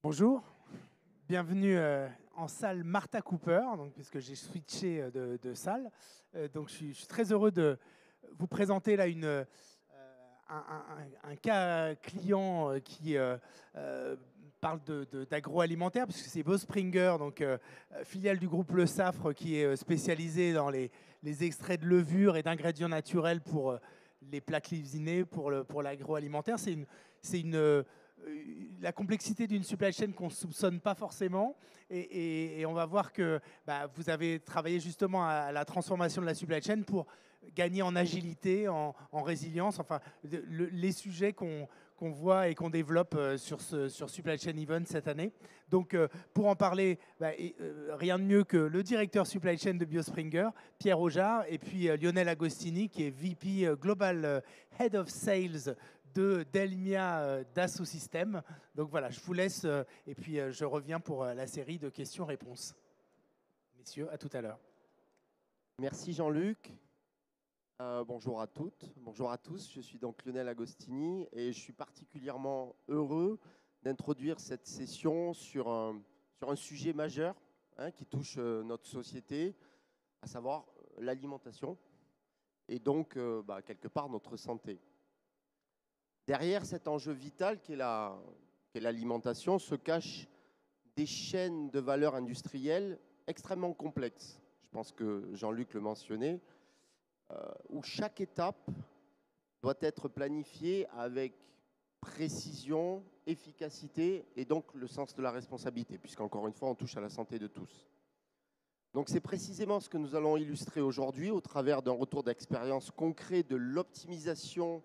Bonjour, bienvenue en salle Martha Cooper, donc, puisque j'ai switché de salle. Donc je suis très heureux de vous présenter là un cas client qui parle d'agroalimentaire, puisque c'est Bo Springer, donc filiale du groupe Le Safre, qui est spécialisé dans les extraits de levure et d'ingrédients naturels pour les plats cuisinés, pour l'agroalimentaire. La complexité d'une supply chain qu'on ne soupçonne pas forcément. Et on va voir que vous avez travaillé justement à la transformation de la supply chain pour gagner en agilité, en résilience, enfin les sujets qu'on voit et qu'on développe sur Supply Chain Event cette année. Donc pour en parler, rien de mieux que le directeur Supply Chain de BioSpringer, Pierre Aujar, et puis Lionel Agostini, qui est VP Global Head of Sales de Delmia Dassault Systèmes. Donc voilà, je vous laisse et puis je reviens pour la série de questions-réponses. Messieurs, à tout à l'heure. Merci Jean-Luc. Bonjour à toutes, bonjour à tous. Je suis donc Lionel Agostini et je suis particulièrement heureux d'introduire cette session sur un sujet majeur qui touche notre société, à savoir l'alimentation et donc quelque part notre santé. Derrière cet enjeu vital qu'est l'alimentation se cachent des chaînes de valeur industrielle extrêmement complexes. Je pense que Jean-Luc le mentionnait, où chaque étape doit être planifiée avec précision, efficacité et donc le sens de la responsabilité, puisqu'encore une fois, on touche à la santé de tous. Donc c'est précisément ce que nous allons illustrer aujourd'hui au travers d'un retour d'expérience concret de l'optimisation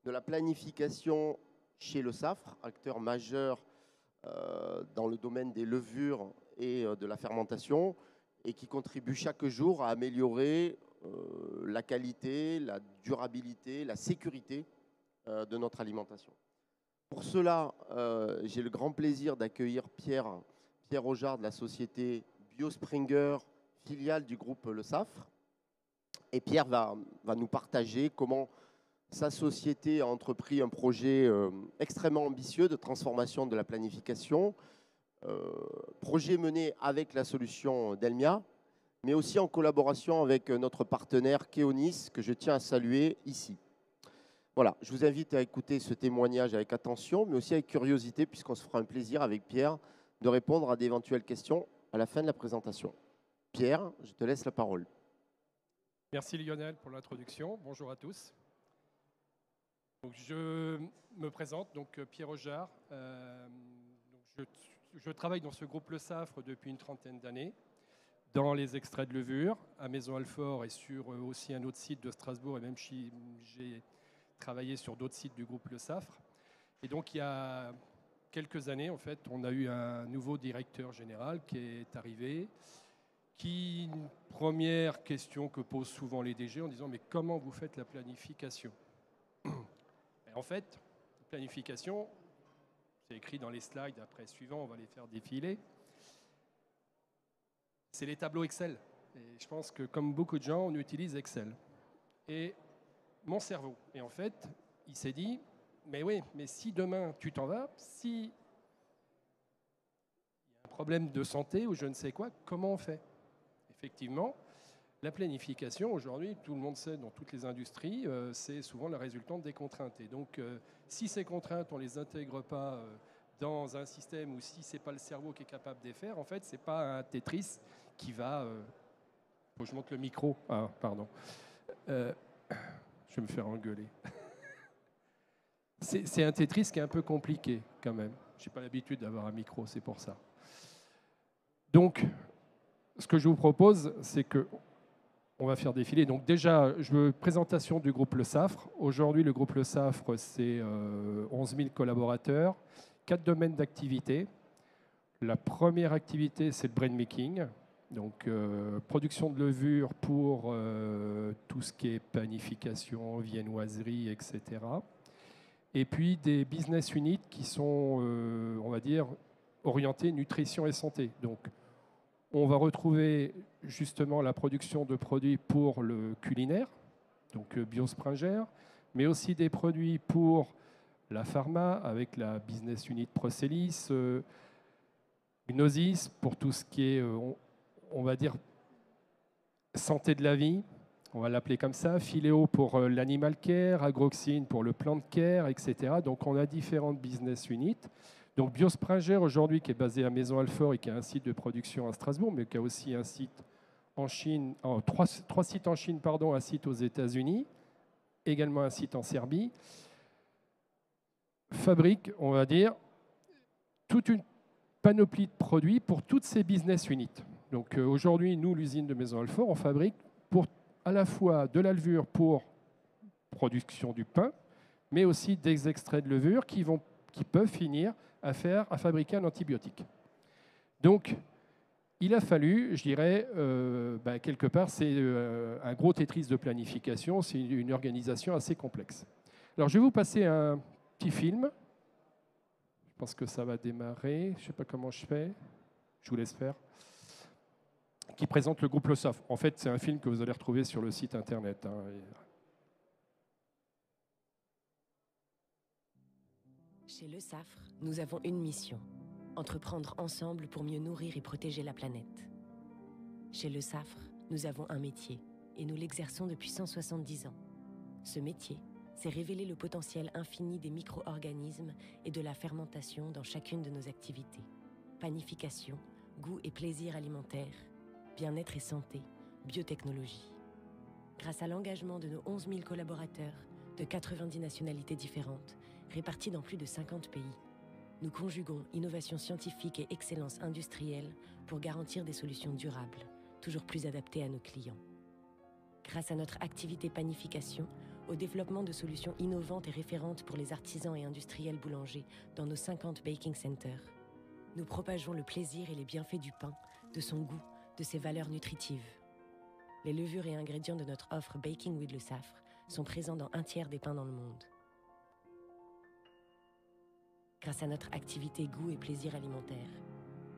de la planification chez le Safre, acteur majeur dans le domaine des levures et de la fermentation, et qui contribue chaque jour à améliorer la qualité, la durabilité, la sécurité de notre alimentation. Pour cela, j'ai le grand plaisir d'accueillir Pierre Aujar de la société BioSpringer, filiale du groupe Le Safre. Et Pierre va nous partager comment sa société a entrepris un projet extrêmement ambitieux de transformation de la planification, projet mené avec la solution Delmia, mais aussi en collaboration avec notre partenaire Keonis, que je tiens à saluer ici. Voilà, je vous invite à écouter ce témoignage avec attention, mais aussi avec curiosité, puisqu'on se fera un plaisir avec Pierre de répondre à d'éventuelles questions à la fin de la présentation. Pierre, je te laisse la parole. Merci Lionel pour l'introduction. Bonjour à tous. Donc, je me présente, donc Pierre Aujar. Je travaille dans ce groupe Le Safre depuis une trentaine d'années, dans les extraits de levure, à Maison-Alfort et sur aussi un autre site de Strasbourg, et même j'ai travaillé sur d'autres sites du groupe Le Safre. Et donc il y a quelques années, en fait, on a eu un nouveau directeur général qui est arrivé, une première question que posent souvent les DG en disant « mais comment vous faites la planification ?» En fait, la planification, c'est écrit dans les slides après suivant, on va les faire défiler. C'est les tableaux Excel. Et je pense que comme beaucoup de gens, on utilise Excel. Et mon cerveau, et en fait, il s'est dit, mais oui, mais si demain tu t'en vas, si il y a un problème de santé ou je ne sais quoi, comment on fait? Effectivement, la planification, aujourd'hui, tout le monde sait, dans toutes les industries, c'est souvent la résultante des contraintes. Et donc, si ces contraintes, on ne les intègre pas dans un système ou si ce n'est pas le cerveau qui est capable de les faire, en fait, ce n'est pas un Tetris qui va... Faut que je monte le micro. Ah, pardon. Je vais me faire engueuler. C'est un Tetris qui est un peu compliqué, quand même. Je n'ai pas l'habitude d'avoir un micro, c'est pour ça. Donc, ce que je vous propose, c'est que on va faire défiler. Donc déjà, présentation du groupe Le Safre. Aujourd'hui, le groupe Le Safre, c'est 11 000 collaborateurs, 4 domaines d'activité. La première activité, c'est le brain making, donc production de levure pour tout ce qui est panification, viennoiserie, etc. Et puis des business units qui sont, on va dire, orientés nutrition et santé. Donc, on va retrouver justement la production de produits pour le culinaire, donc BioSpringer, mais aussi des produits pour la pharma avec la business unit Procelis, Gnosis pour tout ce qui est, on va dire, santé de la vie, on va l'appeler comme ça, Philéo pour l'animal care, Agroxine pour le plant care, etc. Donc on a différentes business units. Donc Biospringer aujourd'hui qui est basé à Maisons-Alfort et qui a un site de production à Strasbourg, mais qui a aussi un site en Chine, trois sites en Chine, pardon, un site aux États-Unis, également un site en Serbie, fabrique, on va dire, toute une panoplie de produits pour toutes ces business units. Donc aujourd'hui, nous, l'usine de Maisons-Alfort, on fabrique pour à la fois de la levure pour production du pain, mais aussi des extraits de levure qui peuvent finir à fabriquer un antibiotique. Donc, il a fallu, je dirais, quelque part, c'est un gros Tetris de planification, c'est une organisation assez complexe. Alors, je vais vous passer un petit film. Je pense que ça va démarrer. Je ne sais pas comment je fais. Je vous laisse faire. Qui présente le groupe Le Safre. En fait, c'est un film que vous allez retrouver sur le site internet. Chez Le Safre, nous avons une mission. Entreprendre ensemble pour mieux nourrir et protéger la planète. Chez Le Safre, nous avons un métier et nous l'exerçons depuis 170 ans. Ce métier, c'est révéler le potentiel infini des micro-organismes et de la fermentation dans chacune de nos activités. Panification, goût et plaisir alimentaire, bien-être et santé, biotechnologie. Grâce à l'engagement de nos 11 000 collaborateurs de 90 nationalités différentes, répartis dans plus de 50 pays, nous conjuguons innovation scientifique et excellence industrielle pour garantir des solutions durables, toujours plus adaptées à nos clients. Grâce à notre activité panification, au développement de solutions innovantes et référentes pour les artisans et industriels boulangers dans nos 50 baking centers, nous propageons le plaisir et les bienfaits du pain, de son goût, de ses valeurs nutritives. Les levures et ingrédients de notre offre Baking with Le Safre sont présents dans 1/3 des pains dans le monde. Grâce à notre activité goût et plaisir alimentaire,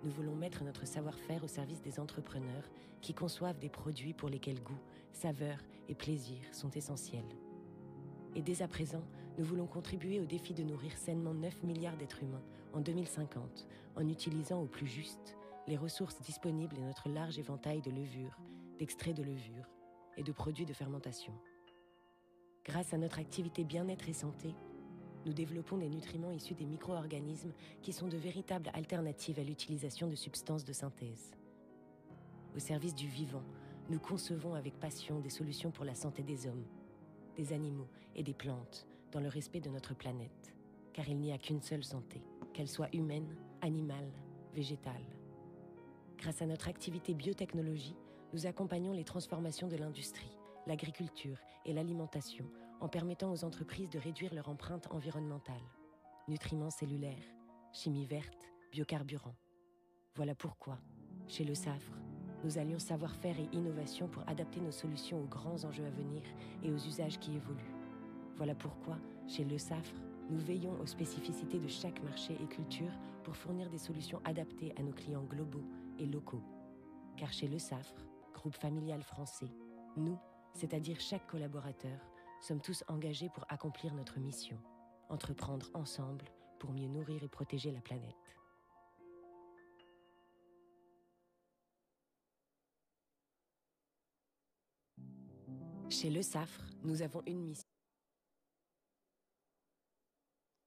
nous voulons mettre notre savoir-faire au service des entrepreneurs qui conçoivent des produits pour lesquels goût, saveur et plaisir sont essentiels. Et dès à présent, nous voulons contribuer au défi de nourrir sainement 9 milliards d'êtres humains en 2050 en utilisant au plus juste les ressources disponibles et notre large éventail de levures, d'extraits de levure et de produits de fermentation. Grâce à notre activité bien-être et santé, nous développons des nutriments issus des micro-organismes qui sont de véritables alternatives à l'utilisation de substances de synthèse. Au service du vivant, nous concevons avec passion des solutions pour la santé des hommes, des animaux et des plantes, dans le respect de notre planète. Car il n'y a qu'une seule santé, qu'elle soit humaine, animale, végétale. Grâce à notre activité biotechnologie, nous accompagnons les transformations de l'industrie, l'agriculture et l'alimentation en permettant aux entreprises de réduire leur empreinte environnementale. Nutriments cellulaires, chimie verte, biocarburants. Voilà pourquoi, chez Le Safre, nous allions savoir-faire et innovation pour adapter nos solutions aux grands enjeux à venir et aux usages qui évoluent. Voilà pourquoi, chez Le Safre, nous veillons aux spécificités de chaque marché et culture pour fournir des solutions adaptées à nos clients globaux et locaux. Car chez Le Safre, groupe familial français, nous, c'est-à-dire chaque collaborateur, sommes tous engagés pour accomplir notre mission, entreprendre ensemble pour mieux nourrir et protéger la planète. Chez Le Safre, nous avons une mission.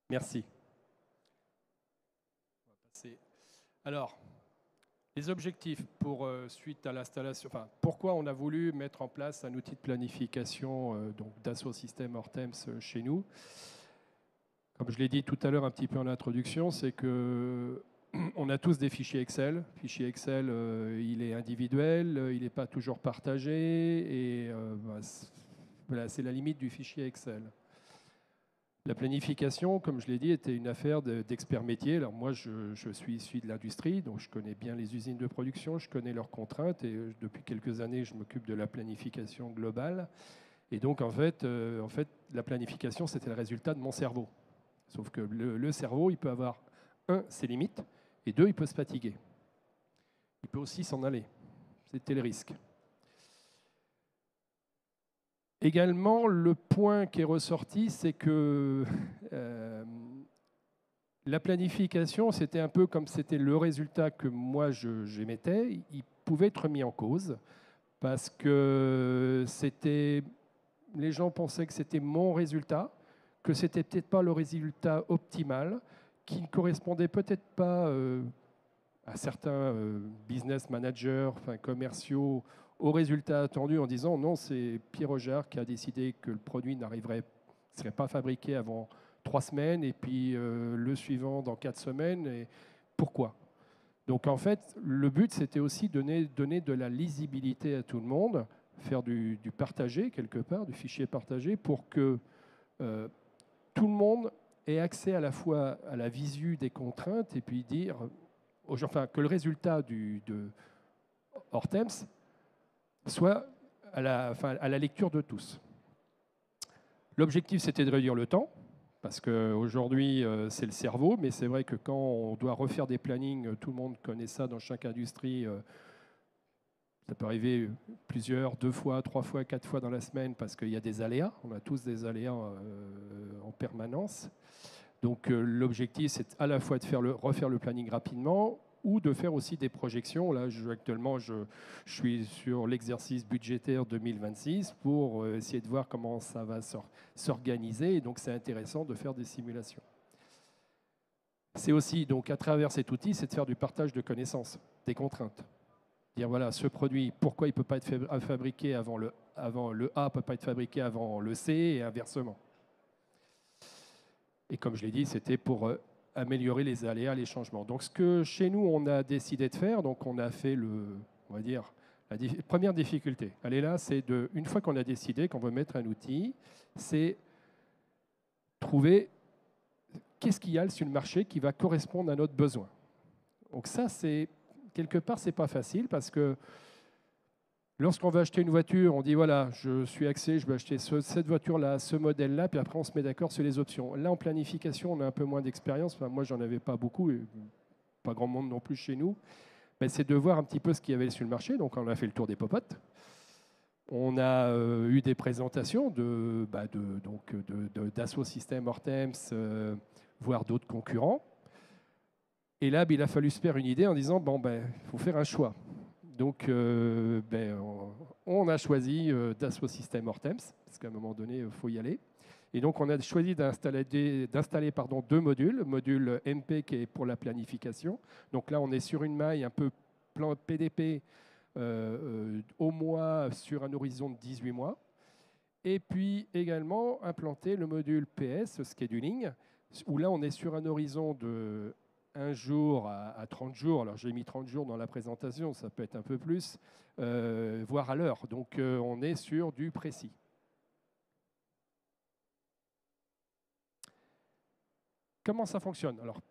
Merci. On va passer. Alors, les objectifs pour suite à l'installation, pourquoi on a voulu mettre en place un outil de planification donc Dassault Systèmes Hortems chez nous. Comme je l'ai dit tout à l'heure un petit peu en introduction, c'est que on a tous des fichiers Excel. Le fichier Excel, il est individuel, il n'est pas toujours partagé, et voilà, c'est la limite du fichier Excel. La planification, comme je l'ai dit, était une affaire d'experts métiers. Alors moi, je suis issu de l'industrie, donc je connais bien les usines de production, je connais leurs contraintes, et depuis quelques années, je m'occupe de la planification globale. Et donc, en fait la planification, c'était le résultat de mon cerveau. Sauf que le cerveau, il peut avoir, ses limites, et 2, il peut se fatiguer. Il peut aussi s'en aller. C'était le risque. Également, le point qui est ressorti, c'est que La planification, c'était un peu comme c'était le résultat que moi j'émettais. Il pouvait être mis en cause parce que les gens pensaient que c'était mon résultat, que c'était peut-être pas le résultat optimal, qui ne correspondait peut-être pas à certains business managers, enfin commerciaux, au résultat attendu en disant non, c'est Pierre Rochard qui a décidé que le produit ne serait pas fabriqué avant 3 semaines et puis le suivant dans 4 semaines. Et pourquoi? Donc en fait, le but, c'était aussi donner de la lisibilité à tout le monde, faire du partagé quelque part, du fichier partagé, pour que tout le monde ait accès à la fois à la visu des contraintes et puis dire, enfin, que le résultat de Hortemps soit à la lecture de tous. L'objectif, c'était de réduire le temps, parce qu'aujourd'hui, c'est le cerveau, mais c'est vrai que quand on doit refaire des plannings, tout le monde connaît ça dans chaque industrie, ça peut arriver 2 fois, 3 fois, 4 fois dans la semaine, parce qu'il y a des aléas, on a tous des aléas en permanence. Donc l'objectif, c'est à la fois de refaire le planning rapidement, ou de faire aussi des projections. Là, actuellement, je suis sur l'exercice budgétaire 2026 pour essayer de voir comment ça va s'organiser. Et donc, c'est intéressant de faire des simulations. C'est aussi, donc, à travers cet outil, c'est de faire du partage de connaissances, des contraintes. Dire, voilà, ce produit, pourquoi il ne peut pas être fabriqué avant le A ne peut pas être fabriqué avant le C, et inversement. Et comme je l'ai dit, c'était pour améliorer les aléas, les changements. Donc ce que chez nous, on a décidé de faire, donc on a fait on va dire, la première difficulté. Elle est là, c'est une fois qu'on a décidé qu'on veut mettre un outil, c'est trouver qu'est-ce qu'il y a sur le marché qui va correspondre à notre besoin. Donc ça, quelque part, c'est pas facile parce que lorsqu'on veut acheter une voiture, on dit voilà, je suis axé, je veux acheter cette voiture-là, ce modèle-là, puis après on se met d'accord sur les options. Là, en planification, on a un peu moins d'expérience. Enfin, moi, j'en avais pas beaucoup, et pas grand monde non plus chez nous. Mais c'est de voir un petit peu ce qu'il y avait sur le marché. Donc, on a fait le tour des popotes. On a eu des présentations d'Asso Systèmes, Hortemps, voire d'autres concurrents. Et là, il a fallu se faire une idée en disant bon, faut faire un choix. Donc, on a choisi Dassault Systèmes Hortemps, parce qu'à un moment donné, il faut y aller. Et donc, on a choisi d'installer 2 modules. Le module MP qui est pour la planification. Donc là, on est sur une maille un peu plan PDP au mois sur un horizon de 18 mois. Et puis également implanter le module PS, scheduling, où là, on est sur un horizon de 1 jour à 30 jours. Alors, j'ai mis 30 jours dans la présentation, ça peut être un peu plus, voire à l'heure. Donc, on est sur du précis. Comment ça fonctionne? Alors,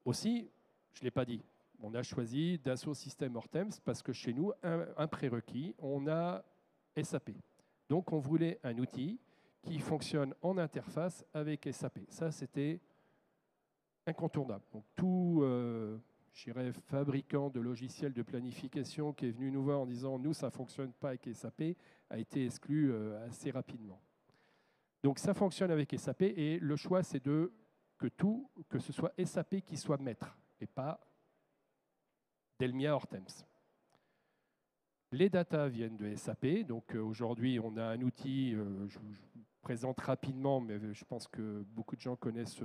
aussi, je ne l'ai pas dit, on a choisi Dassault Systèmes Hortemps parce que chez nous, un prérequis, on a SAP. Donc, on voulait un outil qui fonctionne en interface avec SAP. Ça, c'était incontournable. Donc, tout fabricant de logiciels de planification qui est venu nous voir en disant « nous, ça ne fonctionne pas avec SAP », a été exclu assez rapidement. Donc, ça fonctionne avec SAP et le choix, c'est que ce soit SAP qui soit maître et pas Delmia Hortemps. Les datas viennent de SAP. Donc, aujourd'hui, on a un outil, je vous présente rapidement, mais je pense que beaucoup de gens connaissent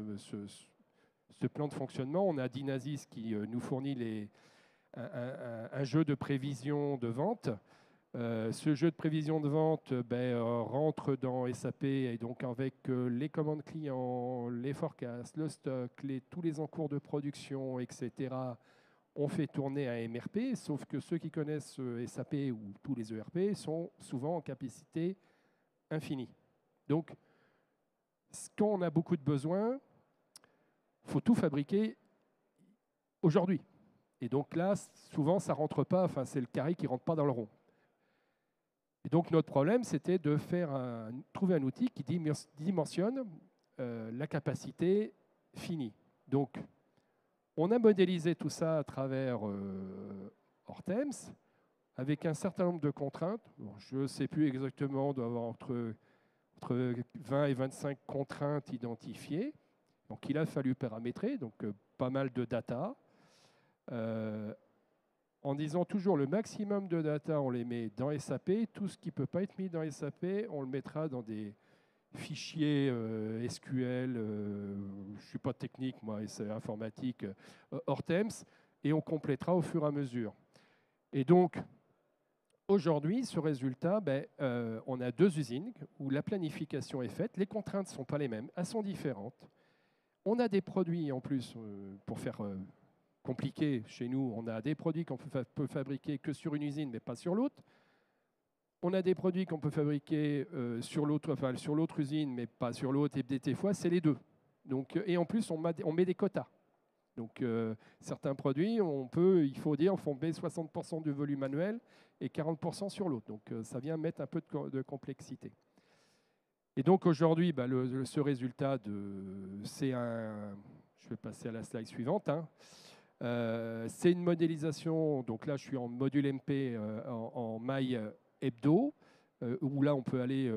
ce plan de fonctionnement. On a Dynasys qui nous fournit un jeu de prévision de vente. Ce jeu de prévision de vente rentre dans SAP et donc avec les commandes clients, les forecasts, le stock, tous les encours de production, etc. On fait tourner un MRP, sauf que ceux qui connaissent SAP ou tous les ERP sont souvent en capacité infinie. Donc, quand on a beaucoup de besoins, il faut tout fabriquer aujourd'hui. Et donc là, souvent, ça ne rentre pas, enfin, c'est le carré qui ne rentre pas dans le rond. Et donc, notre problème, c'était de trouver un outil qui dimensionne la capacité finie. Donc, on a modélisé tout ça à travers Hortemps, avec un certain nombre de contraintes. Bon, je ne sais plus exactement, on doit avoir entre 20 et 25 contraintes identifiées. Donc il a fallu paramétrer, donc pas mal de data, en disant toujours le maximum de data, on les met dans SAP, tout ce qui ne peut pas être mis dans SAP, on le mettra dans des fichiers SQL, je ne suis pas technique, moi, c'est informatique, Hortems, et on complétera au fur et à mesure. Et donc, aujourd'hui, ce résultat, on a 2 usines où la planification est faite, les contraintes ne sont pas les mêmes, elles sont différentes. On a des produits en plus, pour faire compliqué chez nous, on a des produits qu'on peut fabriquer que sur une usine, mais pas sur l'autre. On a des produits qu'on peut fabriquer sur l'autre usine, mais pas sur l'autre, et des fois, c'est les deux. Donc, et en plus, on met des quotas. Donc, certains produits, il faut dire, on met 60% du volume annuel et 40% sur l'autre. Donc, ça vient mettre un peu de complexité. Et donc, aujourd'hui, ce résultat, c'est un... Je vais passer à la slide suivante. C'est une modélisation. Donc là, je suis en module MP en maille hebdo, où là, on peut aller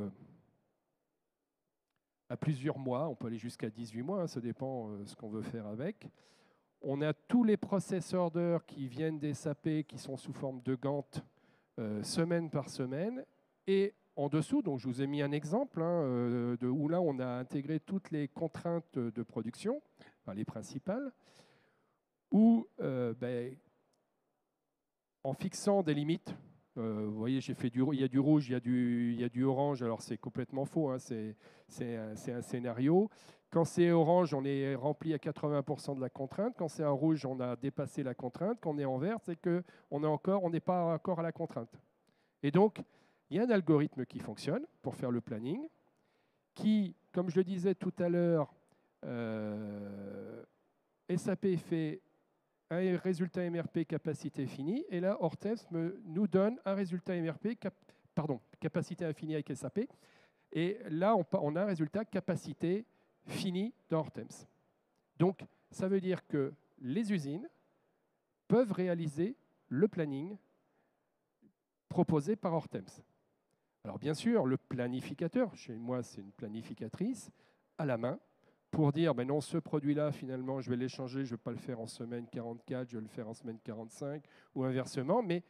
à plusieurs mois. On peut aller jusqu'à 18 mois. Ça dépend ce qu'on veut faire avec. On a tous les process orders qui viennent des SAP, qui sont sous forme de Gantt, semaine par semaine. Et en dessous, donc je vous ai mis un exemple où là, on a intégré toutes les contraintes de production, enfin, les principales, où en fixant des limites, vous voyez, il y a du rouge, il y a du orange, alors c'est complètement faux, c'est un scénario. Quand c'est orange, on est rempli à 80% de la contrainte. Quand c'est en rouge, on a dépassé la contrainte. Quand on est en vert, c'est qu'on n'est pas encore à la contrainte. Et donc, il y a un algorithme qui fonctionne pour faire le planning, qui, comme je le disais tout à l'heure, SAP fait un résultat MRP capacité finie, et là, Hortems nous donne un résultat MRP, capacité infinie avec SAP, et là, on a un résultat capacité finie dans Hortems. Donc, ça veut dire que les usines peuvent réaliser le planning proposé par Hortems. Alors, bien sûr, le planificateur, chez moi, c'est une planificatrice, à la main, pour dire, ben non, ce produit-là, finalement, je vais l'échanger, je ne vais pas le faire en semaine 44, je vais le faire en semaine 45, ou inversement, mais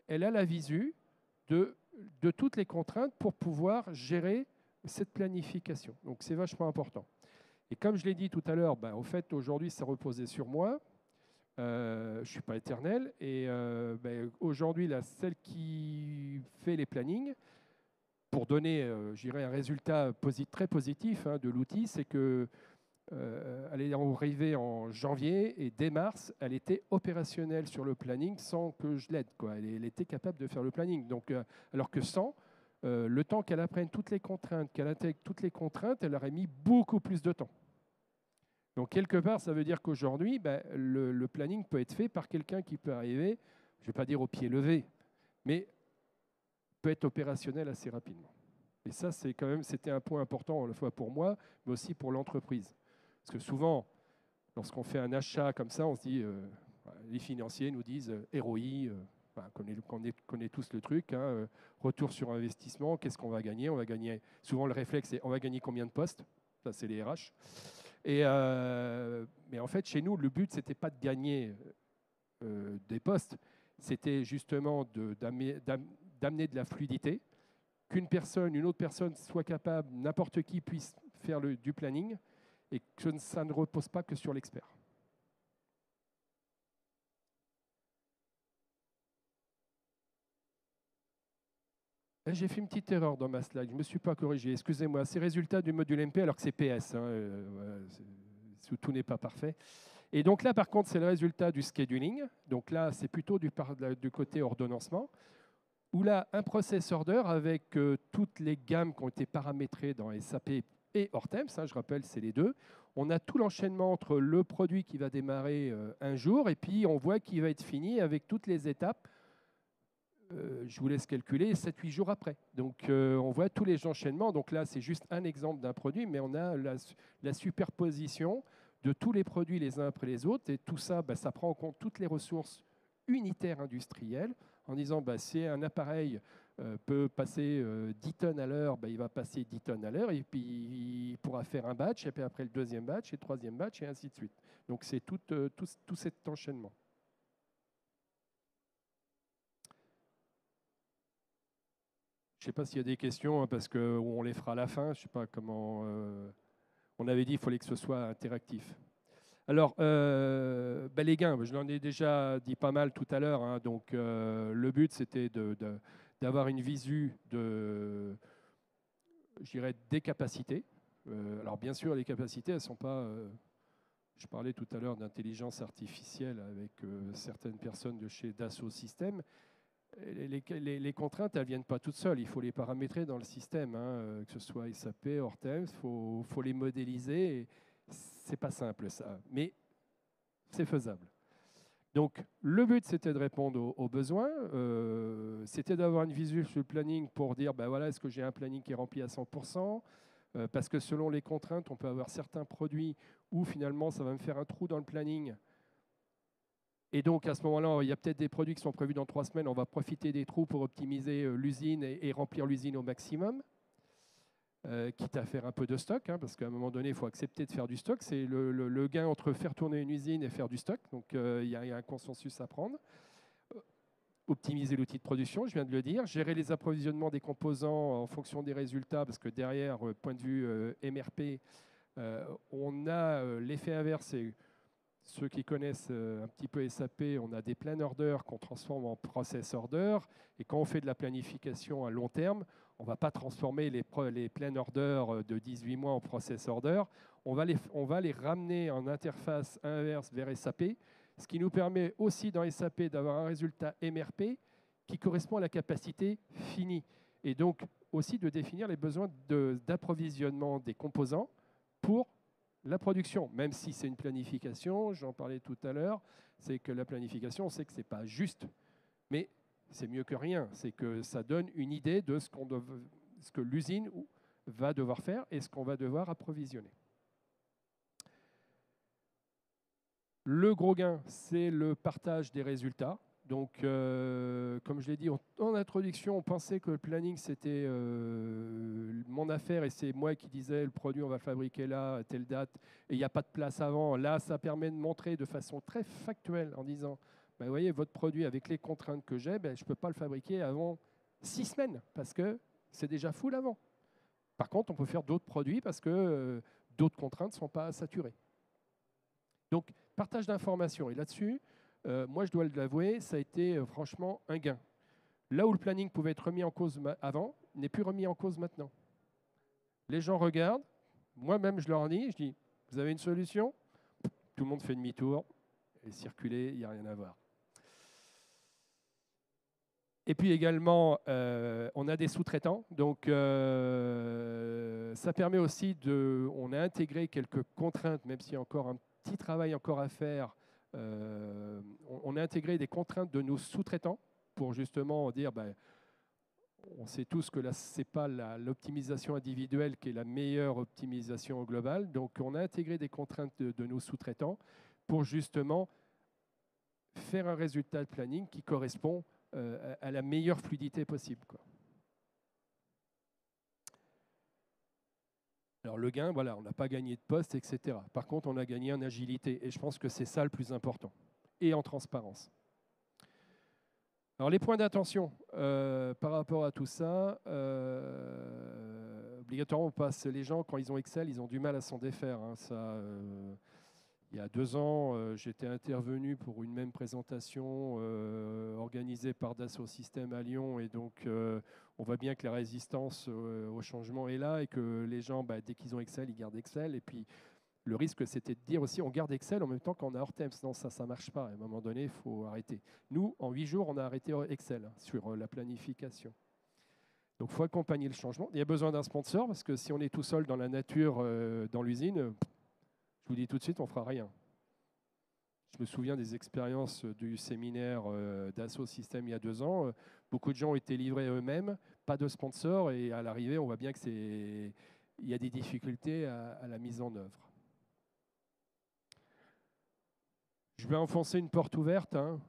elle a la visu de toutes les contraintes pour pouvoir gérer cette planification. Donc, c'est vachement important. Et comme je l'ai dit tout à l'heure, au fait, aujourd'hui, ça reposait sur moi. Je ne suis pas éternel. Et aujourd'hui, celle qui fait les plannings, pour donner, un résultat très positif de l'outil, c'est que elle est arrivée en janvier et dès mars, elle était opérationnelle sur le planning sans que je l'aide. Elle était capable de faire le planning. Donc, alors que sans, le temps qu'elle apprenne toutes les contraintes, qu'elle intègre toutes les contraintes, elle aurait mis beaucoup plus de temps. Donc, quelque part, ça veut dire qu'aujourd'hui, le planning peut être fait par quelqu'un qui peut arriver, je ne vais pas dire au pied levé, mais peut être opérationnel assez rapidement. Et ça, c'était un point important à la fois pour moi, mais aussi pour l'entreprise. Parce que souvent, lorsqu'on fait un achat comme ça, on se dit, les financiers nous disent ROI, on connaît tous le truc, retour sur investissement, qu'est-ce qu'on va gagner? On va gagner. Souvent, le réflexe, c'est on va gagner combien de postes? Ça, c'est les RH. Mais en fait, chez nous, le but, ce n'était pas de gagner des postes, c'était justement d'amener de la fluidité, qu'une autre personne soit capable, n'importe qui puisse faire du planning, et que ça ne repose pas que sur l'expert. J'ai fait une petite erreur dans ma slide, je ne me suis pas corrigé, excusez-moi. C'est résultat du module MP alors que c'est PS, tout n'est pas parfait. Et donc là, par contre, c'est le résultat du scheduling. Donc là, c'est plutôt du côté ordonnancement, où là, un process order avec toutes les gammes qui ont été paramétrées dans SAP et Hortems, je rappelle, c'est les deux. On a tout l'enchaînement entre le produit qui va démarrer un jour et puis on voit qu'il va être fini avec toutes les étapes. Je vous laisse calculer 7-8 jours après. Donc, on voit tous les enchaînements. Donc là, c'est juste un exemple d'un produit, mais on a la superposition de tous les produits les uns après les autres. Et tout ça, ça prend en compte toutes les ressources unitaires industrielles en disant c'est un appareil peut passer 10 tonnes à l'heure, il va passer 10 tonnes à l'heure, et puis il pourra faire un batch, et puis après le deuxième batch, et le troisième batch, et ainsi de suite. Donc c'est tout cet enchaînement. Je ne sais pas s'il y a des questions, parce qu'on les fera à la fin. Je ne sais pas comment... on avait dit qu'il fallait que ce soit interactif. Alors, les gains, je l'en ai déjà dit pas mal tout à l'heure. Hein, donc, le but, c'était d'avoir une visu je dirais, des capacités. Alors, bien sûr, les capacités, elles ne sont pas... je parlais tout à l'heure d'intelligence artificielle avec certaines personnes de chez Dassault Systèmes. Les contraintes, elles ne viennent pas toutes seules. Il faut les paramétrer dans le système, hein, que ce soit SAP, Hortem, il faut les modéliser. Ce n'est pas simple, ça, mais c'est faisable. Donc, le but, c'était de répondre aux besoins. C'était d'avoir une visuelle sur le planning pour dire, voilà, est-ce que j'ai un planning qui est rempli à 100%, parce que selon les contraintes, on peut avoir certains produits où finalement, ça va me faire un trou dans le planning. Et donc, à ce moment-là, il y a peut-être des produits qui sont prévus dans 3 semaines. On va profiter des trous pour optimiser l'usine et remplir l'usine au maximum, quitte à faire un peu de stock, hein, parce qu'à un moment donné, il faut accepter de faire du stock. C'est le gain entre faire tourner une usine et faire du stock. Donc, il y a un consensus à prendre. Optimiser l'outil de production, je viens de le dire. Gérer les approvisionnements des composants en fonction des résultats, parce que derrière, point de vue MRP, on a l'effet inverse. Ceux qui connaissent un petit peu SAP, on a des plan orders qu'on transforme en process orders. Et quand on fait de la planification à long terme, on ne va pas transformer les plan orders de 18 mois en process orders. On va les ramener en interface inverse vers SAP, ce qui nous permet aussi dans SAP d'avoir un résultat MRP qui correspond à la capacité finie. Et donc aussi de définir les besoins d'approvisionnement des composants pour la production, même si c'est une planification, j'en parlais tout à l'heure, c'est que la planification, on sait que ce n'est pas juste, mais c'est mieux que rien. C'est que ça donne une idée de ce que l'usine va devoir faire et ce qu'on va devoir approvisionner. Le gros gain, c'est le partage des résultats. Donc, comme je l'ai dit en introduction, on pensait que le planning, c'était mon affaire et c'est moi qui disais le produit, on va le fabriquer là, à telle date, et il n'y a pas de place avant. Là, ça permet de montrer de façon très factuelle en disant, vous voyez, votre produit, avec les contraintes que j'ai, je ne peux pas le fabriquer avant 6 semaines parce que c'est déjà full avant. Par contre, on peut faire d'autres produits parce que d'autres contraintes ne sont pas saturées. Donc, partage d'informations. Et là-dessus, moi, je dois l'avouer, ça a été franchement un gain. Là où le planning pouvait être remis en cause avant, n'est plus remis en cause maintenant. Les gens regardent, moi-même je leur dis, vous avez une solution? Tout le monde fait demi-tour, et circuler, il n'y a rien à voir. Et puis également, on a des sous-traitants, donc ça permet aussi on a intégré quelques contraintes, même s'il y a encore un petit travail encore à faire. On a intégré des contraintes de nos sous-traitants pour justement dire, on sait tous que ce n'est pas l'optimisation individuelle qui est la meilleure optimisation globale. Donc, on a intégré des contraintes de nos sous-traitants pour justement faire un résultat de planning qui correspond à la meilleure fluidité possible, quoi. Alors le gain, voilà, on n'a pas gagné de poste, etc. Par contre, on a gagné en agilité. Et je pense que c'est ça le plus important. Et en transparence. Alors les points d'attention par rapport à tout ça, obligatoirement, les gens, quand ils ont Excel, ils ont du mal à s'en défaire. Hein. Il y a 2 ans, j'étais intervenu pour une même présentation organisée par Dassault Systèmes à Lyon. Et donc, on voit bien que la résistance au changement est là et que les gens, dès qu'ils ont Excel, ils gardent Excel. Et puis, le risque, c'était de dire aussi, on garde Excel en même temps qu'on a Hortem. Non, ça ne marche pas. À un moment donné, il faut arrêter. Nous, en 8 jours, on a arrêté Excel sur la planification. Donc, il faut accompagner le changement. Il y a besoin d'un sponsor parce que si on est tout seul dans la nature, dans l'usine, je vous dis tout de suite, on ne fera rien. Je me souviens des expériences du séminaire Dassault Systèmes il y a 2 ans. Beaucoup de gens ont été livrés eux-mêmes, pas de sponsor, et à l'arrivée, on voit bien qu'il y a des difficultés à la mise en œuvre. Je vais enfoncer une porte ouverte, hein.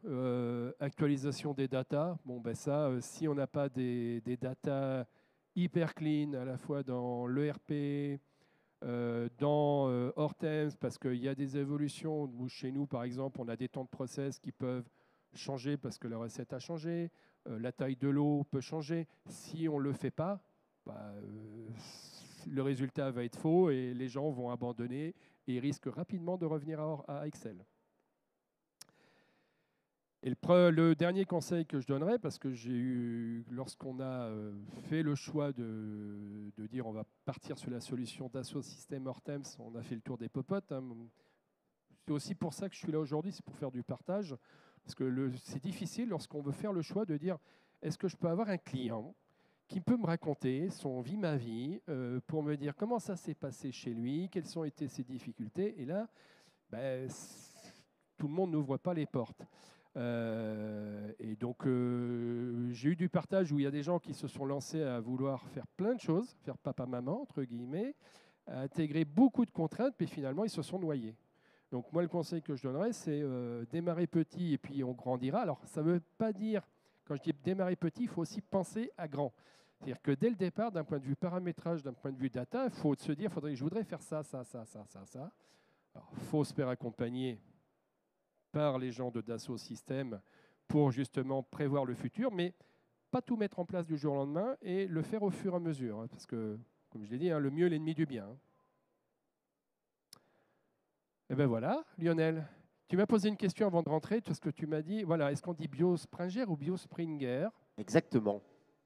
Actualisation des datas. Bon, ben ça, si on n'a pas des datas hyper clean, à la fois dans l'ERP, dans Hortemps, parce qu'il y a des évolutions. Où chez nous, par exemple, on a des temps de process qui peuvent changer parce que la recette a changé, la taille de l'eau peut changer. Si on ne le fait pas, bah, le résultat va être faux et les gens vont abandonner et risquent rapidement de revenir à Excel. Et le dernier conseil que je donnerais, parce que j'ai eu, lorsqu'on a fait le choix de dire on va partir sur la solution Dassault Systèmes Hortemps, on a fait le tour des popotes. Hein. C'est aussi pour ça que je suis là aujourd'hui, c'est pour faire du partage. Parce que c'est difficile lorsqu'on veut faire le choix de dire est-ce que je peux avoir un client qui peut me raconter son vie, ma vie, pour me dire comment ça s'est passé chez lui, quelles ont été ses difficultés. Et là, ben, tout le monde n'ouvre pas les portes. Et donc, j'ai eu du partage où il y a des gens qui se sont lancés à vouloir faire plein de choses, faire papa-maman, entre guillemets, à intégrer beaucoup de contraintes, puis finalement, ils se sont noyés. Donc, moi, le conseil que je donnerais, c'est démarrer petit et puis on grandira. Alors, ça ne veut pas dire, quand je dis démarrer petit, il faut aussi penser à grand. C'est-à-dire que dès le départ, d'un point de vue paramétrage, d'un point de vue data, il faut se dire, je voudrais faire ça, ça, ça, ça, ça, ça. Alors, il faut se faire accompagner par les gens de Dassault Systèmes pour justement prévoir le futur, mais pas tout mettre en place du jour au lendemain et le faire au fur et à mesure. Hein, parce que, comme je l'ai dit, hein, le mieux est l'ennemi du bien. Hein. Et ben voilà, Lionel, tu m'as posé une question avant de rentrer, parce que tu m'as dit, voilà, est-ce qu'on dit Bio-Springer ou Bio-Springer? Exactement.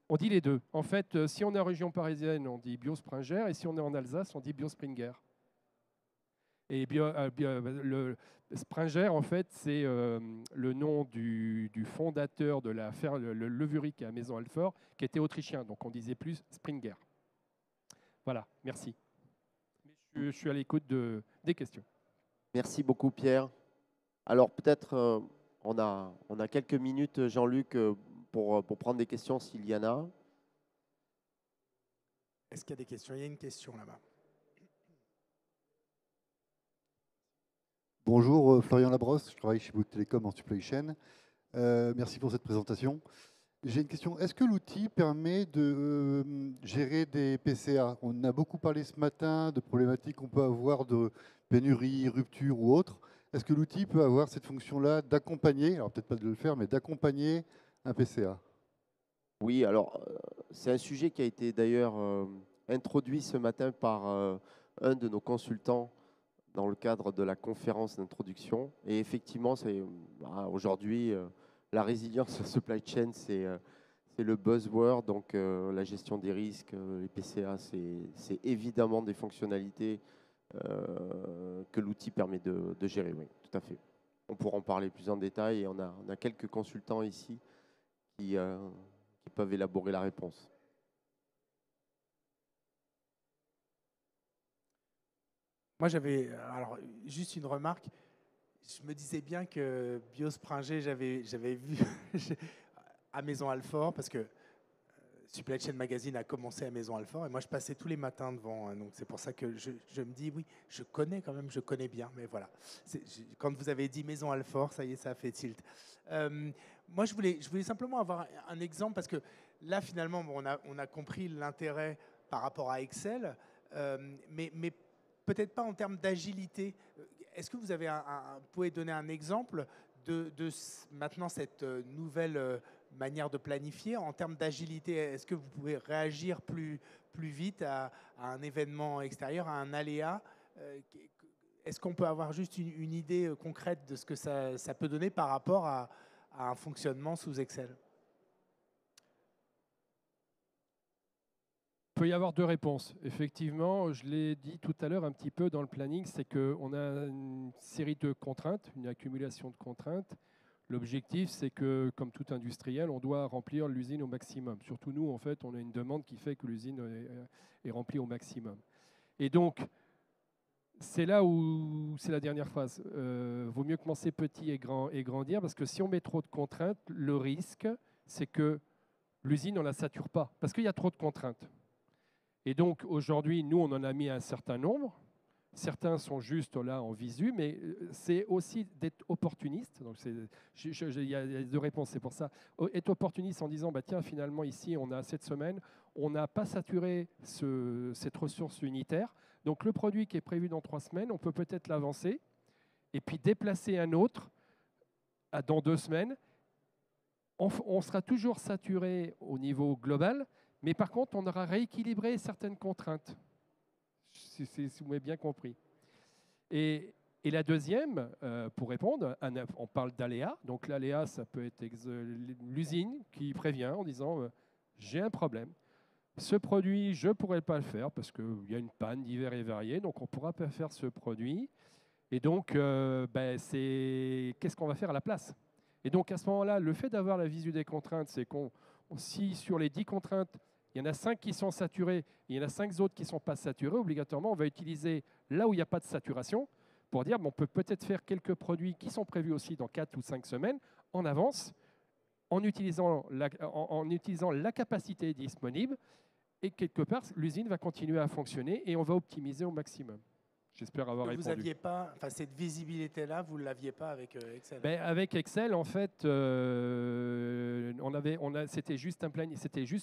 On dit les deux. En fait, si on est en région parisienne, on dit Bio-Springer, et si on est en Alsace, on dit Bio-Springer. Et le Springer, en fait, c'est le nom du fondateur de la ferme, le levurique à Maison-Alfort, qui était autrichien. Donc, on disait plus Springer. Voilà, merci. Je suis à l'écoute des questions. Merci beaucoup, Pierre. Alors, peut-être, on a quelques minutes, Jean-Luc, pour prendre des questions s'il y en a. Est-ce qu'il y a des questions? Il y a une question là-bas. Bonjour, Florian Labrosse, je travaille chez Bouygues Télécom en supply chain. Merci pour cette présentation. J'ai une question. Est-ce que l'outil permet de gérer des PCA? On a beaucoup parlé ce matin de problématiques qu'on peut avoir de pénurie, rupture ou autre. Est-ce que l'outil peut avoir cette fonction-là d'accompagner, alors peut-être pas de le faire, mais d'accompagner un PCA? Oui, alors c'est un sujet qui a été d'ailleurs introduit ce matin par un de nos consultants dans le cadre de la conférence d'introduction. Et effectivement, aujourd'hui, la résilience supply chain, c'est le buzzword. Donc, la gestion des risques, les PCA, c'est évidemment des fonctionnalités que l'outil permet de gérer. Oui, tout à fait. On pourra en parler plus en détail. Et on a quelques consultants ici qui peuvent élaborer la réponse. Moi, j'avais juste une remarque. Je me disais bien que Bio-Springer, j'avais vu à Maison-Alfort, parce que Supply Chain Magazine a commencé à Maison-Alfort, et moi, je passais tous les matins devant. Hein, donc, c'est pour ça que je me dis, oui, je connais bien, mais voilà. Quand vous avez dit Maison-Alfort, ça y est, ça a fait tilt. Moi, je voulais simplement avoir un exemple, parce que là, finalement, bon, on a compris l'intérêt par rapport à Excel, mais peut-être pas en termes d'agilité. Est-ce que vous avez pouvez donner un exemple de maintenant cette nouvelle manière de planifier en termes d'agilité? Est-ce que vous pouvez réagir plus vite à un événement extérieur, à un aléa? Est-ce qu'on peut avoir juste une idée concrète de ce que ça peut donner par rapport à un fonctionnement sous Excel? Il peut y avoir deux réponses. Effectivement, je l'ai dit tout à l'heure un petit peu dans le planning, c'est qu'on a une série de contraintes, une accumulation de contraintes. L'objectif, c'est que, comme tout industriel, on doit remplir l'usine au maximum. Surtout nous, en fait, on a une demande qui fait que l'usine est remplie au maximum. Et donc, c'est là où c'est la dernière phrase. Vaut mieux commencer petit et grandir, parce que si on met trop de contraintes, le risque, c'est que l'usine, on ne la sature pas, parce qu'il y a trop de contraintes. Et donc, aujourd'hui, nous, on en a mis un certain nombre. Certains sont juste là en visu, mais c'est aussi d'être opportuniste. Donc il y a deux réponses, c'est pour ça. Être opportuniste en disant, bah, tiens, finalement, ici, on a cette semaine, on n'a pas saturé cette ressource unitaire. Donc le produit qui est prévu dans 3 semaines, on peut peut-être l'avancer et puis déplacer un autre dans 2 semaines. On sera toujours saturé au niveau global, mais par contre, on aura rééquilibré certaines contraintes. Si vous m'avez bien compris. Et la deuxième, pour répondre, on parle d'aléa. Donc l'aléa, ça peut être l'usine qui prévient en disant j'ai un problème. Ce produit, je ne pourrai pas le faire parce qu'il y a une panne divers et variée, donc on ne pourra pas faire ce produit. Et donc, qu'est-ce qu'on va faire à la place? Et donc à ce moment-là, le fait d'avoir la visu des contraintes, c'est si sur les 10 contraintes, il y en a 5 qui sont saturées, et il y en a 5 autres qui ne sont pas saturées, obligatoirement, on va utiliser là où il n'y a pas de saturation pour dire on peut peut-être faire quelques produits qui sont prévus aussi dans 4 ou 5 semaines en avance, en utilisant la capacité disponible, et quelque part, l'usine va continuer à fonctionner et on va optimiser au maximum. J'espère avoir répondu. Vous n'aviez pas, enfin, cette visibilité-là, vous ne l'aviez pas avec Excel? Avec Excel, en fait, c'était juste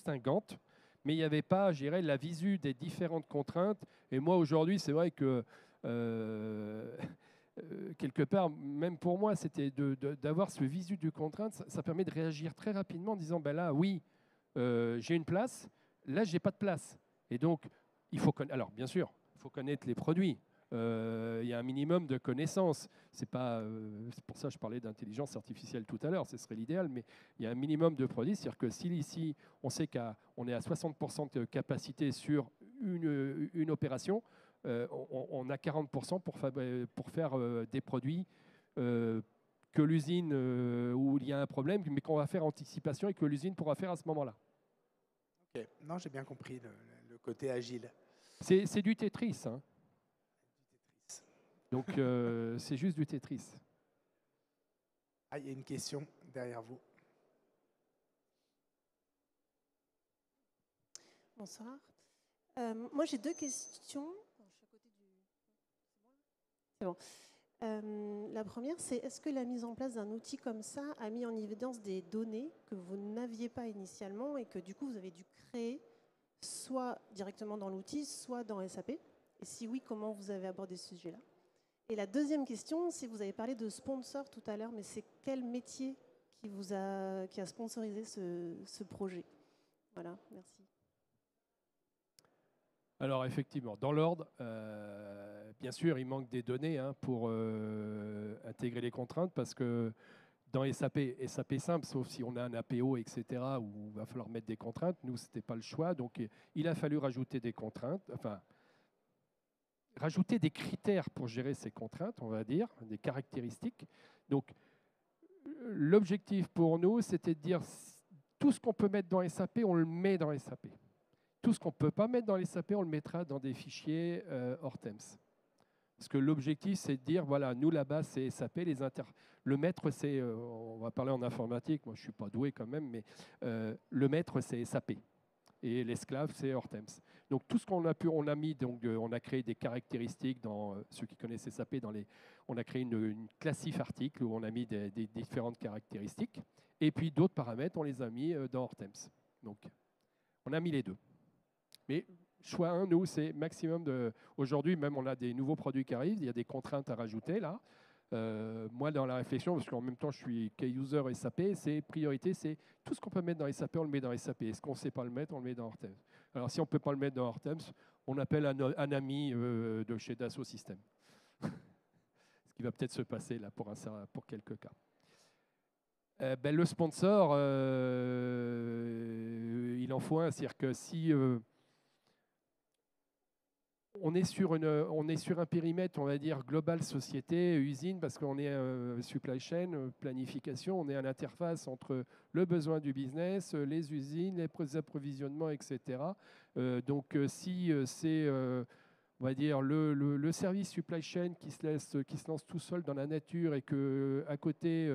un Gantt, mais il n'y avait pas, je dirais, la visu des différentes contraintes. Et moi, aujourd'hui, c'est vrai que, quelque part, même pour moi, c'était d'avoir ce visu de contrainte, ça permet de réagir très rapidement en disant, ben là, oui, j'ai une place, là, je n'ai pas de place. Et donc, il faut connaître, alors bien sûr, il faut connaître les produits. Il y a un minimum de connaissances. C'est pour ça que je parlais d'intelligence artificielle tout à l'heure, ce serait l'idéal, mais il y a un minimum de produits. C'est-à-dire que si ici, on sait qu'on est à 60% de capacité sur une opération, on a 40% pour faire des produits que l'usine, où il y a un problème, mais qu'on va faire anticipation et que l'usine pourra faire à ce moment-là. Ok, non, j'ai bien compris le côté agile. C'est du Tetris, hein. Donc, c'est juste du Tetris. Ah, il y a une question derrière vous. Bonsoir. Moi, j'ai 2 questions. C'est bon. La première, c'est est-ce que la mise en place d'un outil comme ça a mis en évidence des données que vous n'aviez pas initialement et que du coup, vous avez dû créer soit directement dans l'outil, soit dans SAP? Et si oui, comment vous avez abordé ce sujet-là? Et la deuxième question, c'est vous avez parlé de sponsor tout à l'heure, mais c'est quel métier qui a sponsorisé ce projet? Voilà, merci. Alors effectivement, dans l'ordre, bien sûr, il manque des données pour intégrer les contraintes parce que dans SAP simple, sauf si on a un APO, etc., où il va falloir mettre des contraintes, nous, ce n'était pas le choix. Donc il a fallu rajouter des contraintes, enfin, rajouter des critères pour gérer ces contraintes, on va dire, des caractéristiques. Donc, l'objectif pour nous, c'était de dire tout ce qu'on peut mettre dans SAP, on le met dans SAP. Tout ce qu'on ne peut pas mettre dans SAP, on le mettra dans des fichiers Hortems. Parce que l'objectif, c'est de dire, voilà, nous, là-bas, c'est SAP, le maître, c'est, on va parler en informatique, moi, je ne suis pas doué quand même, mais le maître, c'est SAP. Et l'esclave, c'est Hortems. Donc tout ce qu'on a pu, on a mis, donc on a créé des caractéristiques dans ceux qui connaissent SAP, on a créé une classif article où on a mis des différentes caractéristiques. Et puis d'autres paramètres, on les a mis dans Hortems. Donc on a mis les deux. Mais choix 1, nous, c'est maximum de. Aujourd'hui, même on a des nouveaux produits qui arrivent, il y a des contraintes à rajouter là. Moi, dans la réflexion, parce qu'en même temps, je suis key-user SAP, priorité, c'est tout ce qu'on peut mettre dans SAP, on le met dans SAP. Est-ce qu'on ne sait pas le mettre, on le met dans Hortems. Alors, si on ne peut pas le mettre dans Hortems, on appelle un ami de chez Dassault Systèmes. Ce qui va peut-être se passer là pour quelques cas. Le sponsor, il en faut un. C'est-à-dire que si... on est sur un périmètre, on va dire, global société, usine, parce qu'on est supply chain, planification, on est à l'interface entre le besoin du business, les usines, les approvisionnements, etc. Donc, si c'est, on va dire, le service supply chain qui se lance tout seul dans la nature et qu'à côté,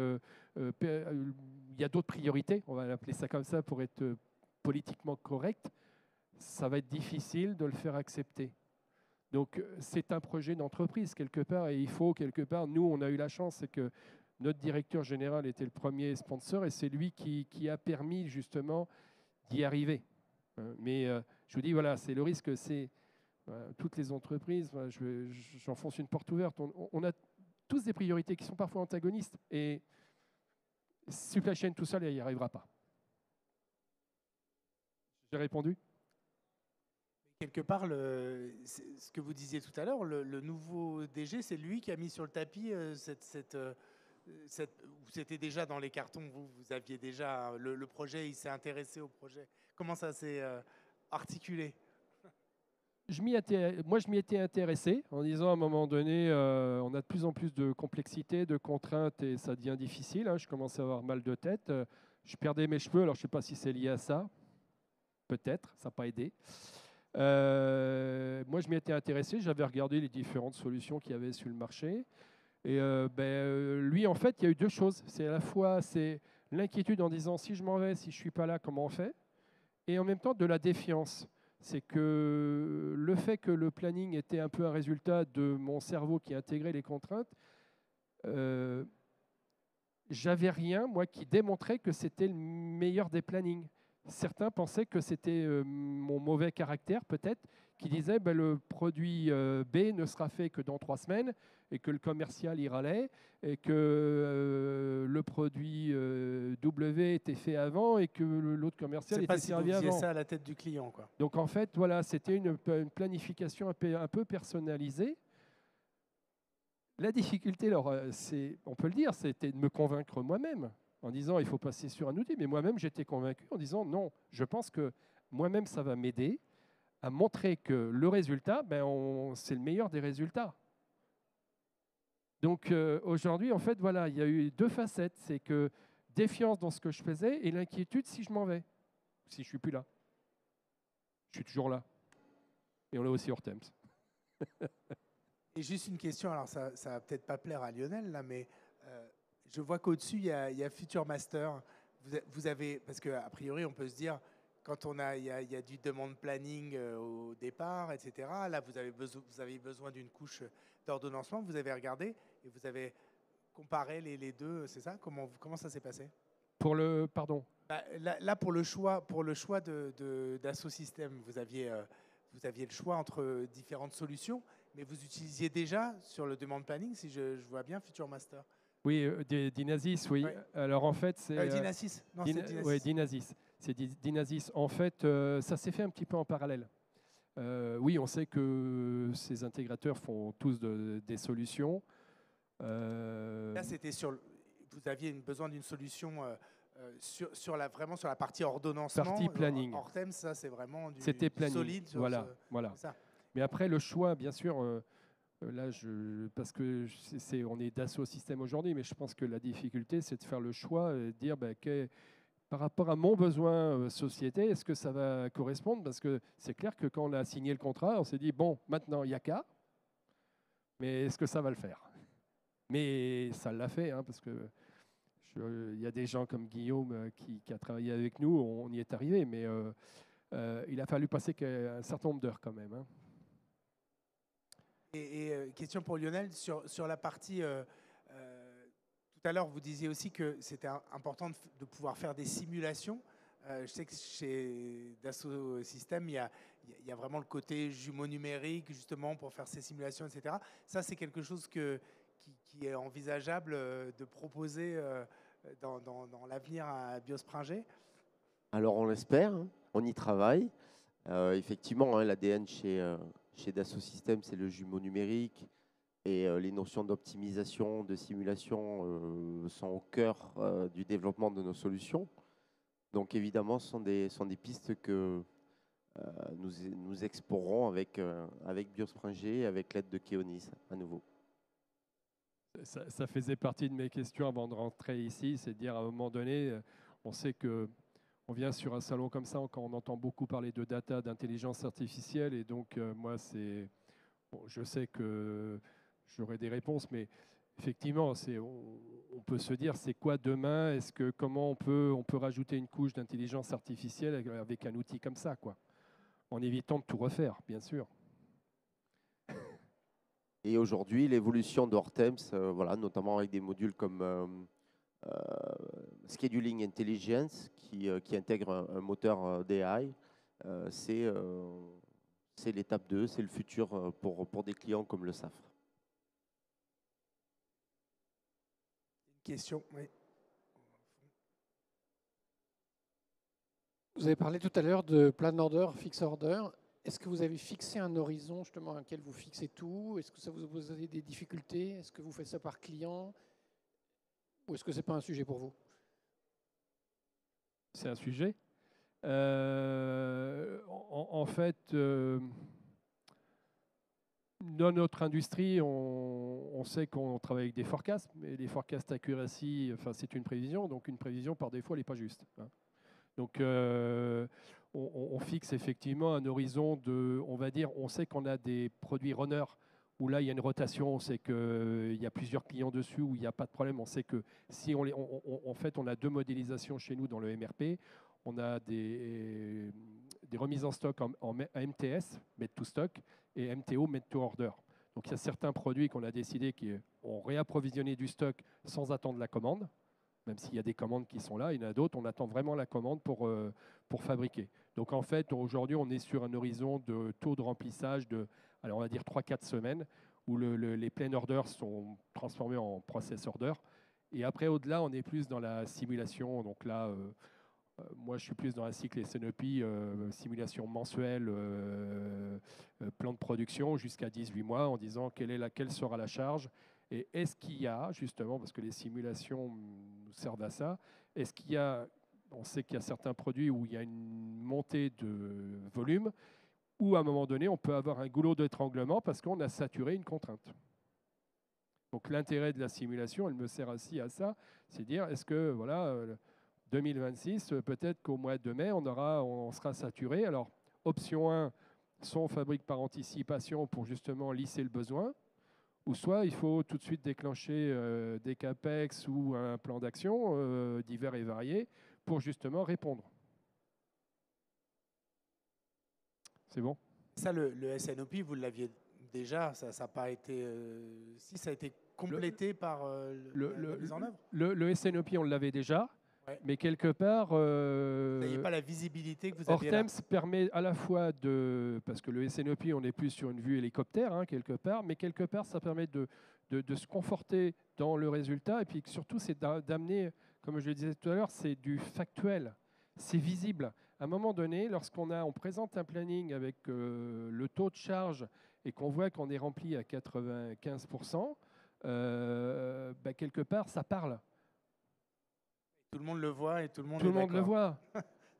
il y a d'autres priorités, on va l'appeler ça comme ça pour être politiquement correct, ça va être difficile de le faire accepter. Donc c'est un projet d'entreprise quelque part, et il faut quelque part, nous on a eu la chance, c'est que notre directeur général était le premier sponsor, et c'est lui qui a permis justement d'y arriver. Mais je vous dis, voilà, c'est le risque, c'est toutes les entreprises, j'enfonce une porte ouverte, on a tous des priorités qui sont parfois antagonistes, et supply chain tout seul, il n'y arrivera pas. J'ai répondu? Quelque part, ce que vous disiez tout à l'heure, le nouveau DG, c'est lui qui a mis sur le tapis c'était déjà dans les cartons, vous aviez déjà le projet, il s'est intéressé au projet. Comment ça s'est articulé? Moi, je m'y étais intéressé en disant à un moment donné, on a de plus en plus de complexité, de contraintes et ça devient difficile. Hein. Je commençais à avoir mal de tête. Je perdais mes cheveux, alors je ne sais pas si c'est lié à ça. Peut-être, ça n'a pas aidé. Moi, je m'y étais intéressé. J'avais regardé les différentes solutions qu'il y avait sur le marché. Et lui, en fait, il y a eu deux choses. C'est à la fois l'inquiétude en disant si je m'en vais, si je ne suis pas là, comment on fait? Et en même temps, de la défiance. C'est que le fait que le planning était un peu un résultat de mon cerveau qui intégrait les contraintes, j'avais rien, moi, qui démontrait que c'était le meilleur des plannings. Certains pensaient que c'était mon mauvais caractère, peut-être, qui disait le produit B ne sera fait que dans 3 semaines et que le commercial y râlait et que le produit W était fait avant et que l'autre commercial était servi avant. C'est ça à la tête du client, quoi. Donc en fait, voilà, c'était une planification un peu personnalisée. La difficulté, alors, on peut le dire, c'était de me convaincre moi-même en disant il faut passer sur un outil. Mais moi-même, j'étais convaincu en disant non, je pense que moi-même, ça va m'aider à montrer que le résultat, c'est le meilleur des résultats. Donc aujourd'hui, en fait, voilà, il y a eu 2 facettes. C'est que défiance dans ce que je faisais et l'inquiétude si je m'en vais, si je ne suis plus là. Je suis toujours là. Et on est aussi hors Thames. Et juste une question, alors ça va peut-être pas plaire à Lionel, là, mais je vois qu'au-dessus, il y a Future Master. Vous avez, parce qu'a priori, on peut se dire, quand il y a du demande planning au départ, etc., là, vous avez besoin d'une couche d'ordonnancement. Vous avez regardé et vous avez comparé les deux, c'est ça? Comment ça s'est passé? Pardon. Là, pour le choix d'Asso Systèmes, vous aviez le choix entre différentes solutions, mais vous utilisiez déjà sur le demande planning, si je vois bien, Future Master. Oui, Dynasys, oui. Ouais. Alors en fait, c'est... Dynasys. Non, c'est Dynasys. Oui, Dynasys. C'est Dynasys. En fait, ça s'est fait un petit peu en parallèle. Oui, on sait que ces intégrateurs font tous des solutions. Là, c'était vous aviez besoin d'une solution vraiment sur la partie ordonnancement. Partie planning. Hors thème, ça, c'est vraiment du planning. solide. Voilà. Ça. Mais après, le choix, bien sûr, là, parce que on est Dassault Systèmes aujourd'hui, mais je pense que la difficulté, c'est de faire le choix et de dire par rapport à mon besoin société, est-ce que ça va correspondre? Parce que c'est clair que quand on a signé le contrat, on s'est dit, bon, maintenant, il n'y a qu'à, mais est-ce que ça va le faire? Mais ça l'a fait, hein, parce que il y a des gens comme Guillaume qui a travaillé avec nous, on y est arrivé, mais il a fallu passer un certain nombre d'heures quand même. Hein. Et question pour Lionel, sur la partie... tout à l'heure, vous disiez aussi que c'était important de pouvoir faire des simulations. Je sais que chez Dassault Systèmes, il y a vraiment le côté jumeau numérique, justement, pour faire ces simulations, etc. Ça, c'est quelque chose qui est envisageable de proposer dans l'avenir à Biospringer? Alors, on l'espère, hein, on y travaille. Effectivement, hein, l'ADN chez Dassault Systèmes, c'est le jumeau numérique. Et les notions d'optimisation, de simulation sont au cœur du développement de nos solutions. Donc évidemment, ce sont des pistes que nous explorons avec Biospringer, avec l'aide de Keonis à nouveau. Ça faisait partie de mes questions avant de rentrer ici, c'est de dire à un moment donné, on sait qu'on vient sur un salon comme ça, quand on entend beaucoup parler de data, d'intelligence artificielle, et donc moi, je sais que j'aurai des réponses, mais effectivement, on peut se dire, c'est quoi demain? Comment on peut rajouter une couche d'intelligence artificielle avec un outil comme ça, quoi, en évitant de tout refaire, bien sûr. Et aujourd'hui, l'évolution de Hortems, voilà, notamment avec des modules comme Scheduling Intelligence, qui intègre un moteur d'AI, c'est l'étape 2, c'est le futur pour des clients comme le SAFRE. Une question, oui. Vous avez parlé tout à l'heure de plan order, fix order. Est-ce que vous avez fixé un horizon justement à laquelle vous fixez tout? Est-ce que ça vous pose des difficultés? Est-ce que vous faites ça par client? Ou est-ce que ce n'est pas un sujet pour vous? C'est un sujet. En fait, dans notre industrie, on sait qu'on travaille avec des forecasts, mais les forecasts accuracy, enfin, c'est une prévision, donc une prévision par défaut, elle n'est pas juste. Hein. Donc, on fixe effectivement un horizon de, on va dire, on sait qu'on a des produits runners où là, il y a une rotation, on sait qu'il y a plusieurs clients dessus, où il n'y a pas de problème. On sait que si en fait, on a 2 modélisations chez nous dans le MRP. On a des remises en stock en MTS, Made to Stock, et MTO, Made to Order. Donc, il y a certains produits qu'on a décidé qu'on réapprovisionné du stock sans attendre la commande. Même s'il y a des commandes qui sont là, il y en a d'autres, on attend vraiment la commande pour fabriquer. Donc en fait, aujourd'hui, on est sur un horizon de taux de remplissage de, alors on va dire 3-4 semaines, où les plain orders sont transformés en process order. Et après, au-delà, on est plus dans la simulation. Donc là, moi, je suis plus dans un cycle SNOP, simulation mensuelle, plan de production jusqu'à 18 mois, en disant quelle sera la charge. Et est-ce qu'il y a, justement, parce que les simulations nous servent à ça, est-ce qu'il y a, on sait qu'il y a certains produits où il y a une montée de volume, où à un moment donné, on peut avoir un goulot d'étranglement parce qu'on a saturé une contrainte. Donc l'intérêt de la simulation, elle me sert aussi à ça, c'est dire, est-ce que, voilà, 2026, peut-être qu'au mois de mai, on sera saturé. Alors, option 1, soit on fabrique par anticipation pour justement lisser le besoin, ou soit il faut tout de suite déclencher des CAPEX ou un plan d'action divers et variés pour justement répondre. C'est bon? Ça, le SNOP, vous l'aviez déjà, ça n'a pas été... si, ça a été complété par la mise en œuvre. Le SNOP, on l'avait déjà, ouais. Mais quelque part... vous n'aviez pas la visibilité que vous aviez là. Hortems permet à la fois de... Parce que le SNOP, on est plus sur une vue hélicoptère, hein, quelque part, mais quelque part, ça permet de se conforter dans le résultat. Et puis surtout, c'est d'amener, comme je le disais tout à l'heure, c'est du factuel, c'est visible. À un moment donné, on présente un planning avec le taux de charge et qu'on voit qu'on est rempli à 95%, quelque part, ça parle. Tout le monde le voit et tout le monde le voit.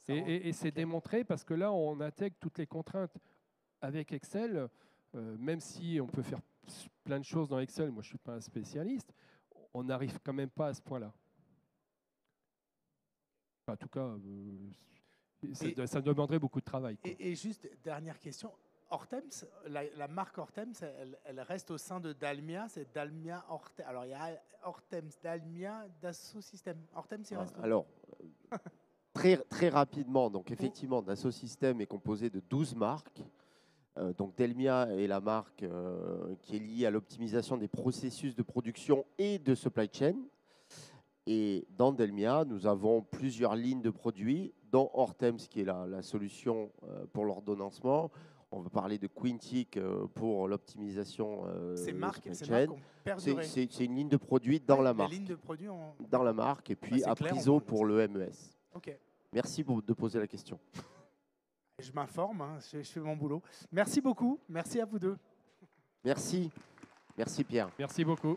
et c'est démontré parce que là, on intègre toutes les contraintes avec Excel, même si on peut faire plein de choses dans Excel. Moi, je ne suis pas un spécialiste. On n'arrive quand même pas à ce point-là. En tout cas, ça demanderait beaucoup de travail. Et juste, dernière question. Hortems, la marque Hortems, elle reste au sein de Dalmia, c'est Dalmia Hortems. Alors il y a Hortems, Dalmia, Dassault Systèmes. Hortems, il reste où? Alors, très rapidement, donc effectivement, Dassault Systèmes est composé de 12 marques. Donc Dalmia est la marque qui est liée à l'optimisation des processus de production et de supply chain. Et dans Dalmia, nous avons plusieurs lignes de produits, dont Hortems qui est la solution pour l'ordonnancement. On va parler de Quintic pour l'optimisation. C'est une ligne de produits dans la marque. Dans la marque, et puis Apriso pour le MES. Okay. Merci de poser la question. Je m'informe, hein, je fais mon boulot. Merci beaucoup, merci à vous deux. Merci. Merci Pierre. Merci beaucoup.